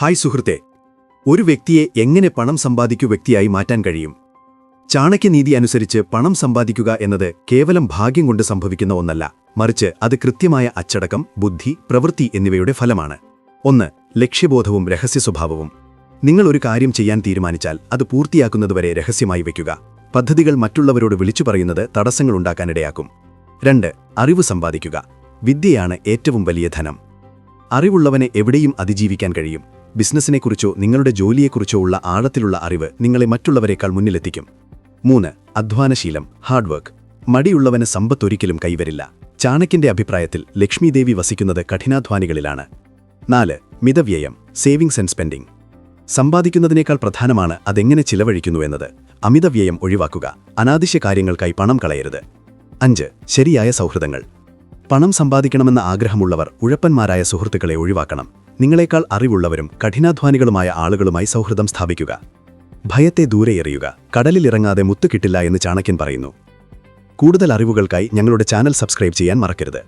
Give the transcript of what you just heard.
Hi സുഹൃത്തെ, ഒരു വ്യക്തിയെ എങ്ങനെ പണം സമ്പാദിക്കൂ വ്യക്തിയായി മാറ്റാൻ കഴിയും? ചാണക്യനീതി അനുസരിച്ച് പണം സമ്പാദിക്കുക എന്നത് കേവലം ഭാഗ്യം കൊണ്ട് സംഭവിക്കുന്ന ഒന്നല്ല, മറിച്ച് അത് കൃത്യമായ അച്ചടക്കം, ബുദ്ധി, പ്രവൃത്തി എന്നിവയുടെ ഫലമാണ്. 1. ലക്ഷ്യബോധവും രഹസ്യസ്വഭാവവും. നിങ്ങൾ ഒരു കാര്യം ചെയ്യാൻ തീരുമാനിച്ചാൽ അത് പൂർത്തിയാക്കുന്നതുവരെ രഹസ്യമായി വയ്ക്കുക. പദ്ധതികൾ മറ്റുള്ളവരോട് വിളിച്ചു പറയുന്നത് തടസ്സങ്ങളുണ്ടാക്കാനിടയാക്കും. 2. അറിവ് സമ്പാദിക്കുക. വിദ്യയാണ് ഏറ്റവും വലിയ ധനം. അറിവുള്ളവനെ എവിടെയും അതിജീവിക്കാൻ കഴിയും. ബിസിനസ്സിനെക്കുറിച്ചോ നിങ്ങളുടെ ജോലിയെക്കുറിച്ചോ ഉള്ള ആഴത്തിലുള്ള അറിവ് നിങ്ങളെ മറ്റുള്ളവരെക്കാൾ മുന്നിലെത്തിക്കും. 3. അധ്വാനശീലം, ഹാർഡ് വർക്ക്. മടിയുള്ളവന് സമ്പത്തൊരിക്കലും കൈവരില്ല. ചാണക്യന്റെ അഭിപ്രായത്തിൽ ലക്ഷ്മിദേവി വസിക്കുന്നത് കഠിനാധ്വാനികളിലാണ്. 4. മിതവ്യയം, സേവിങ്സ് ആൻഡ് സ്പെൻഡിംഗ്. സമ്പാദിക്കുന്നതിനേക്കാൾ പ്രധാനമാണ് അതെങ്ങനെ ചിലവഴിക്കുന്നു എന്നത്. അമിതവ്യയം ഒഴിവാക്കുക. അനാവശ്യ കാര്യങ്ങൾക്കായി പണം കളയരുത്. 5. ശരിയായ സൗഹൃദങ്ങൾ. പണം സമ്പാദിക്കണമെന്ന ആഗ്രഹമുള്ളവർ ഉഴപ്പന്മാരായ സുഹൃത്തുക്കളെ ഒഴിവാക്കണം. നിങ്ങളെക്കാൾ അറിവുള്ളവരും കഠിനാധ്വാനികളുമായ ആളുകളുമായി സൗഹൃദം സ്ഥാപിക്കുക. ഭയത്തെ ദൂരെ എറിയുക. കടലിലിറങ്ങാതെ മുത്തു കിട്ടില്ല എന്ന് ചാണക്യൻ പറയുന്നു. കൂടുതൽ അറിവുകൾക്കായി ഞങ്ങളുടെ ചാനൽ സബ്സ്ക്രൈബ് ചെയ്യാൻ മറക്കരുത്.